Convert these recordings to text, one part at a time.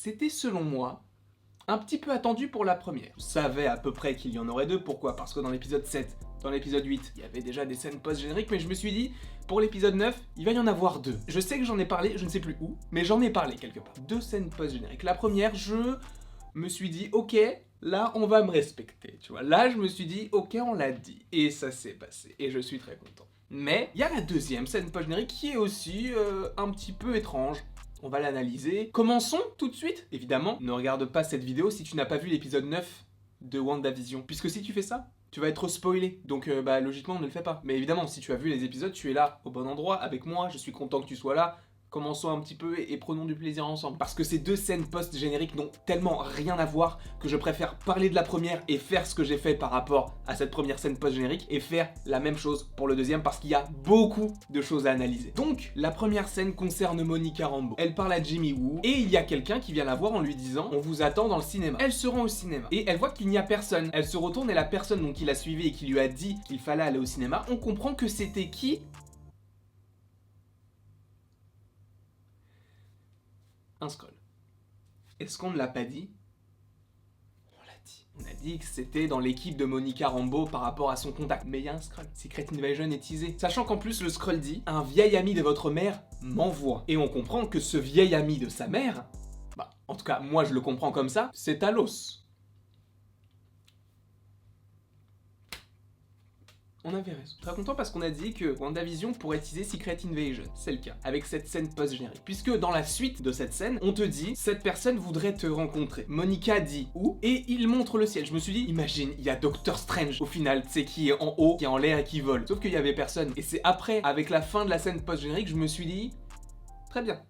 c'était selon moi un petit peu attendu pour la première. Je savais à peu près qu'il y en aurait deux, pourquoi? Parce que dans l'épisode 7, dans l'épisode 8, il y avait déjà des scènes post-génériques, mais je me suis dit, pour l'épisode 9, il va y en avoir deux. Je sais que j'en ai parlé, je ne sais plus où, mais j'en ai parlé quelque part. Deux scènes post-génériques. La première, je me suis dit, ok, là on va me respecter, tu vois. Là je me suis dit, ok, on l'a dit. Et ça s'est passé, et je suis très content. Mais il y a la deuxième scène post-générique qui est aussi un petit peu étrange. On va l'analyser. Commençons tout de suite. Évidemment, ne regarde pas cette vidéo si tu n'as pas vu l'épisode 9 de WandaVision. Puisque si tu fais ça, tu vas être spoilé. Donc logiquement, ne le fais pas. Mais évidemment, si tu as vu les épisodes, tu es là au bon endroit avec moi. Je suis content que tu sois là. Commençons un petit peu et prenons du plaisir ensemble. Parce que ces deux scènes post-génériques n'ont tellement rien à voir que je préfère parler de la première et faire ce que j'ai fait par rapport à cette première scène post-générique et faire la même chose pour le deuxième parce qu'il y a beaucoup de choses à analyser. Donc, la première scène concerne Monica Rambeau. Elle parle à Jimmy Woo et il y a quelqu'un qui vient la voir en lui disant « On vous attend dans le cinéma ». Elle se rend au cinéma et elle voit qu'il n'y a personne. Elle se retourne et la personne donc, qui l'a suivie et qui lui a dit qu'il fallait aller au cinéma, on comprend que c'était qui ? Un scroll. Est-ce qu'on ne l'a pas dit? On l'a dit. On a dit que c'était dans l'équipe de Monica Rambeau par rapport à son contact. Mais il y a un scroll. Secret Invasion est teasé. Sachant qu'en plus le scroll dit « Un vieil ami de votre mère m'envoie ». Et on comprend que ce vieil ami de sa mère, en tout cas moi je le comprends comme ça, c'est Talos. On avait raison. Très content parce qu'on a dit que WandaVision pourrait teaser Secret Invasion. C'est le cas, avec cette scène post-générique. Puisque dans la suite de cette scène, on te dit, cette personne voudrait te rencontrer. Monica dit où? Et il montre le ciel. Je me suis dit, imagine, il y a Doctor Strange au final, tu sais, qui est en haut, qui est en l'air et qui vole. Sauf qu'il y avait personne. Et c'est après, avec la fin de la scène post-générique, je me suis dit, très bien.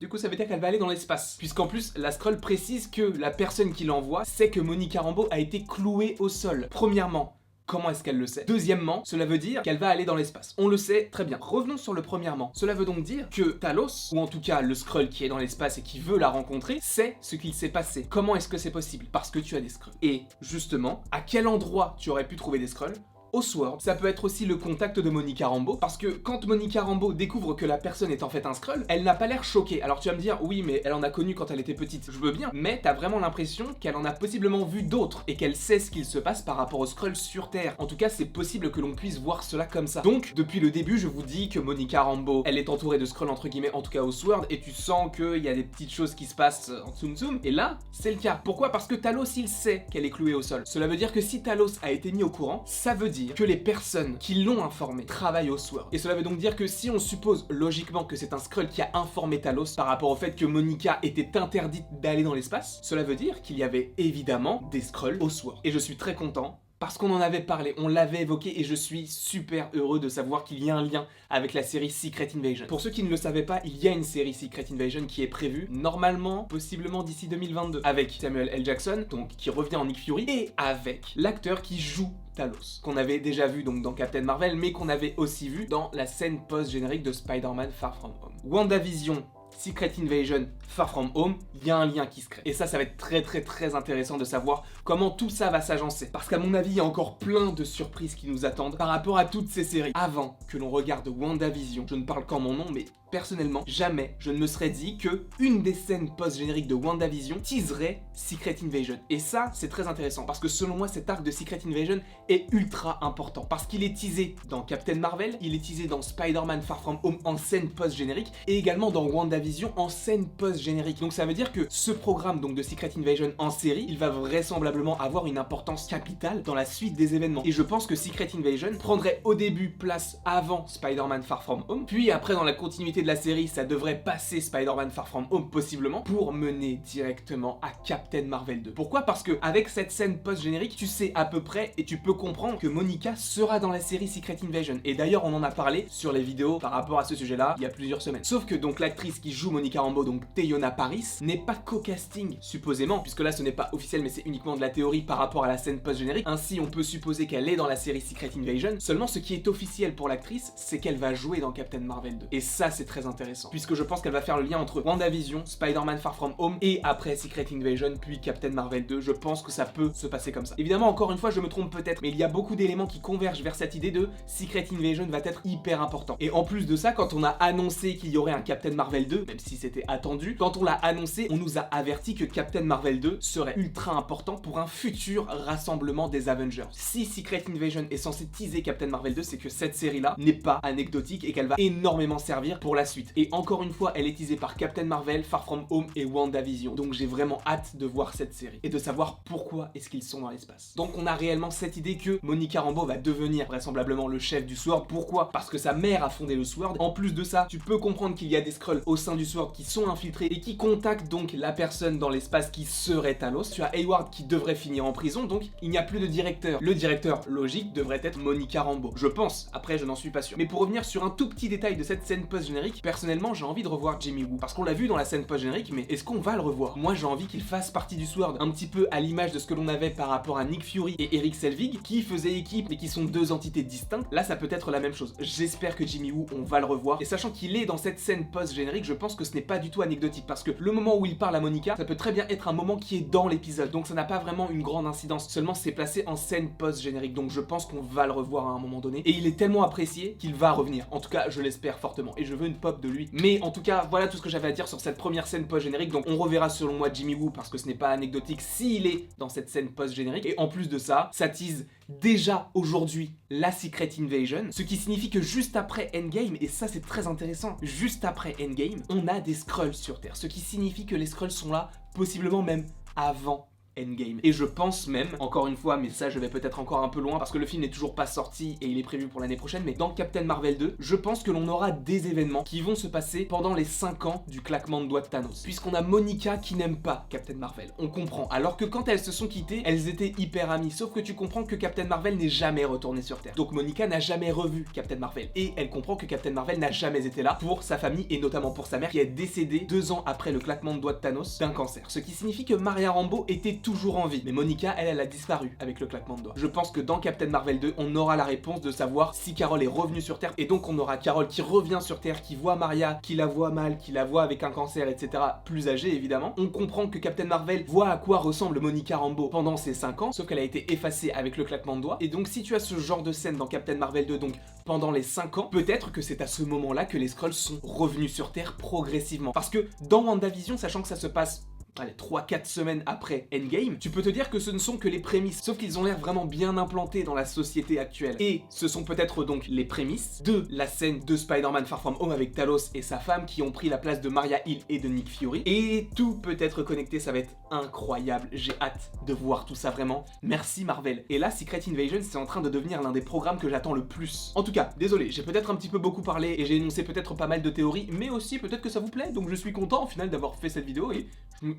Du coup, ça veut dire qu'elle va aller dans l'espace. Puisqu'en plus, la scroll précise que la personne qui l'envoie sait que Monica Rambeau a été clouée au sol. Premièrement, comment est-ce qu'elle le sait? Deuxièmement, cela veut dire qu'elle va aller dans l'espace. On le sait très bien. Revenons sur le premièrement. Cela veut donc dire que Talos, ou en tout cas le Skrull qui est dans l'espace et qui veut la rencontrer, sait ce qu'il s'est passé. Comment est-ce que c'est possible? Parce que tu as des Skrulls. Et justement, à quel endroit tu aurais pu trouver des Skrulls? Au Sword. Ça peut être aussi le contact de Monica Rambeau, parce que quand Monica Rambeau découvre que la personne est en fait un Skrull, elle n'a pas l'air choquée. Alors tu vas me dire, oui mais elle en a connu quand elle était petite, je veux bien, mais t'as vraiment l'impression qu'elle en a possiblement vu d'autres, et qu'elle sait ce qu'il se passe par rapport aux Skrulls sur Terre. En tout cas, c'est possible que l'on puisse voir cela comme ça. Donc, depuis le début, je vous dis que Monica Rambeau, elle est entourée de Skrulls entre guillemets, en tout cas au Sword, et tu sens qu'il y a des petites choses qui se passent en tsum tsum, et là, c'est le cas. Pourquoi? Parce que Talos, il sait qu'elle est clouée au sol. Cela veut dire que si Talos a été mis au courant, ça veut dire que les personnes qui l'ont informé travaillent au Sword. Et cela veut donc dire que si on suppose logiquement que c'est un Skrull qui a informé Talos par rapport au fait que Monica était interdite d'aller dans l'espace, cela veut dire qu'il y avait évidemment des Skrulls au Sword. Et je suis très content parce qu'on en avait parlé, on l'avait évoqué et je suis super heureux de savoir qu'il y a un lien avec la série Secret Invasion. Pour ceux qui ne le savaient pas, il y a une série Secret Invasion qui est prévue, normalement, possiblement d'ici 2022, avec Samuel L. Jackson, donc qui revient en Nick Fury, et avec l'acteur qui joue Talos, qu'on avait déjà vu donc dans Captain Marvel, mais qu'on avait aussi vu dans la scène post-générique de Spider-Man Far From Home. WandaVision, Secret Invasion, Far From Home, il y a un lien qui se crée. Et ça va être très intéressant de savoir comment tout ça va s'agencer. Parce qu'à mon avis, il y a encore plein de surprises qui nous attendent par rapport à toutes ces séries. Avant que l'on regarde WandaVision, je ne parle qu'en mon nom, mais personnellement, jamais je ne me serais dit que une des scènes post-génériques de WandaVision teaserait Secret Invasion. Et ça, c'est très intéressant, parce que selon moi, cet arc de Secret Invasion est ultra important. Parce qu'il est teasé dans Captain Marvel, il est teasé dans Spider-Man Far From Home en scène post-générique, et également dans WandaVision en scène post-générique. Donc ça veut dire que ce programme donc de Secret Invasion en série, il va vraisemblablement avoir une importance capitale dans la suite des événements. Et je pense que Secret Invasion prendrait au début place avant Spider-Man Far From Home, puis après dans la continuité de la série, ça devrait passer Spider-Man Far From Home possiblement pour mener directement à Captain Marvel 2. Pourquoi? Parce que avec cette scène post-générique, tu sais à peu près et tu peux comprendre que Monica sera dans la série Secret Invasion. Et d'ailleurs, on en a parlé sur les vidéos par rapport à ce sujet-là il y a plusieurs semaines. Sauf que donc l'actrice qui joue Monica Rambeau, donc Teyonah Parris, n'est pas co-casting supposément, puisque là ce n'est pas officiel mais c'est uniquement de la théorie par rapport à la scène post-générique. Ainsi, on peut supposer qu'elle est dans la série Secret Invasion. Seulement, ce qui est officiel pour l'actrice, c'est qu'elle va jouer dans Captain Marvel 2. Et ça, c'est très intéressant, puisque je pense qu'elle va faire le lien entre WandaVision, Spider-Man Far From Home et après Secret Invasion, puis Captain Marvel 2. Je pense que ça peut se passer comme ça. Évidemment, encore une fois, je me trompe peut-être, mais il y a beaucoup d'éléments qui convergent vers cette idée de Secret Invasion va être hyper important. Et en plus de ça, quand on a annoncé qu'il y aurait un Captain Marvel 2, même si c'était attendu, quand on l'a annoncé, on nous a averti que Captain Marvel 2 serait ultra important pour un futur rassemblement des Avengers. Si Secret Invasion est censé teaser Captain Marvel 2, c'est que cette série-là n'est pas anecdotique et qu'elle va énormément servir pour la suite. Et encore une fois, elle est teasée par Captain Marvel, Far From Home et WandaVision. Donc j'ai vraiment hâte de voir cette série et de savoir pourquoi est-ce qu'ils sont dans l'espace. Donc on a réellement cette idée que Monica Rambeau va devenir vraisemblablement le chef du SWORD. Pourquoi? Parce que sa mère a fondé le SWORD. En plus de ça, tu peux comprendre qu'il y a des Skrulls au sein du SWORD qui sont infiltrés et qui contactent donc la personne dans l'espace qui serait Talos. Tu as Hayward qui devrait finir en prison, donc il n'y a plus de directeur. Le directeur logique devrait être Monica Rambeau. Je pense, après je n'en suis pas sûr. Mais pour revenir sur un tout petit détail de cette scène post-générique, personnellement j'ai envie de revoir Jimmy Woo. Parce qu'on l'a vu dans la scène post-générique, mais est-ce qu'on va le revoir? Moi j'ai envie qu'il fasse partie du SWORD, un petit peu à l'image de ce que l'on avait par rapport à Nick Fury et Eric Selvig, qui faisaient équipe mais qui sont deux entités distinctes. Là ça peut être la même chose. J'espère que Jimmy Woo, on va le revoir. Et sachant qu'il est dans cette scène post-générique, je pense que ce n'est pas du tout anecdotique, parce que le moment où il parle à Monica, ça peut très bien être un moment qui est dans l'épisode, donc ça n'a pas vraiment une grande incidence, seulement c'est placé en scène post-générique, donc je pense qu'on va le revoir à un moment donné, et il est tellement apprécié qu'il va revenir. En tout cas je l'espère fortement, et je veux une pop de lui. Mais en tout cas voilà tout ce que j'avais à dire sur cette première scène post-générique. Donc on reverra selon moi Jimmy Woo, parce que ce n'est pas anecdotique s'il est dans cette scène post-générique, et en plus de ça, ça tease déjà aujourd'hui la Secret Invasion, ce qui signifie que juste après Endgame, et ça c'est très intéressant, juste après Endgame, on a des Skrulls sur Terre, ce qui signifie que les Skrulls sont là, possiblement même avant Endgame. Et je pense même, encore une fois, mais ça je vais peut-être encore un peu loin parce que le film n'est toujours pas sorti et il est prévu pour l'année prochaine, mais dans Captain Marvel 2, je pense que l'on aura des événements qui vont se passer pendant les 5 ans du claquement de doigts de Thanos. Puisqu'on a Monica qui n'aime pas Captain Marvel, on comprend. Alors que quand elles se sont quittées, elles étaient hyper amies, sauf que tu comprends que Captain Marvel n'est jamais retourné sur Terre. Donc Monica n'a jamais revu Captain Marvel, et elle comprend que Captain Marvel n'a jamais été là pour sa famille et notamment pour sa mère qui est décédée 2 ans après le claquement de doigts de Thanos d'un cancer. Ce qui signifie que Maria Rambeau était toujours en vie, mais Monica, elle a disparu avec le claquement de doigts. Je pense que dans Captain Marvel 2, on aura la réponse de savoir si Carol est revenue sur Terre, et donc on aura Carol qui revient sur Terre, qui voit Maria, qui la voit mal, qui la voit avec un cancer, etc., plus âgée évidemment. On comprend que Captain Marvel voit à quoi ressemble Monica Rambeau pendant ses 5 ans, sauf qu'elle a été effacée avec le claquement de doigts, et donc si tu as ce genre de scène dans Captain Marvel 2, donc pendant les 5 ans, peut-être que c'est à ce moment-là que les Skrulls sont revenus sur Terre progressivement. Parce que dans WandaVision, sachant que ça se passe 3-4 semaines après Endgame, tu peux te dire que ce ne sont que les prémices, sauf qu'ils ont l'air vraiment bien implantés dans la société actuelle. Et ce sont peut-être donc les prémices de la scène de Spider-Man Far From Home avec Talos et sa femme qui ont pris la place de Maria Hill et de Nick Fury. Et tout peut être connecté, ça va être incroyable. J'ai hâte de voir tout ça vraiment. Merci Marvel. Et là, Secret Invasion, c'est en train de devenir l'un des programmes que j'attends le plus. En tout cas, désolé, j'ai peut-être un petit peu beaucoup parlé et j'ai énoncé peut-être pas mal de théories, mais aussi peut-être que ça vous plaît, donc je suis content au final d'avoir fait cette vidéo et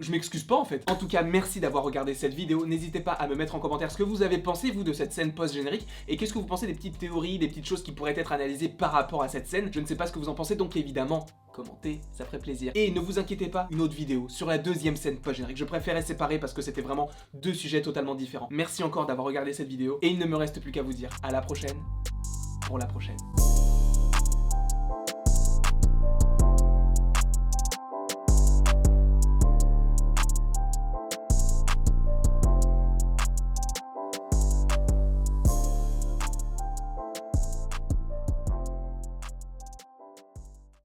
je m'excuse pas en fait. En tout cas, merci d'avoir regardé cette vidéo. N'hésitez pas à me mettre en commentaire ce que vous avez pensé, vous, de cette scène post-générique, et qu'est-ce que vous pensez des petites théories, des petites choses qui pourraient être analysées par rapport à cette scène. Je ne sais pas ce que vous en pensez, donc évidemment, commentez, ça ferait plaisir. Et ne vous inquiétez pas, une autre vidéo sur la deuxième scène post-générique. Je préférais séparer parce que c'était vraiment 2 sujets totalement différents. Merci encore d'avoir regardé cette vidéo, et il ne me reste plus qu'à vous dire à la prochaine pour la prochaine.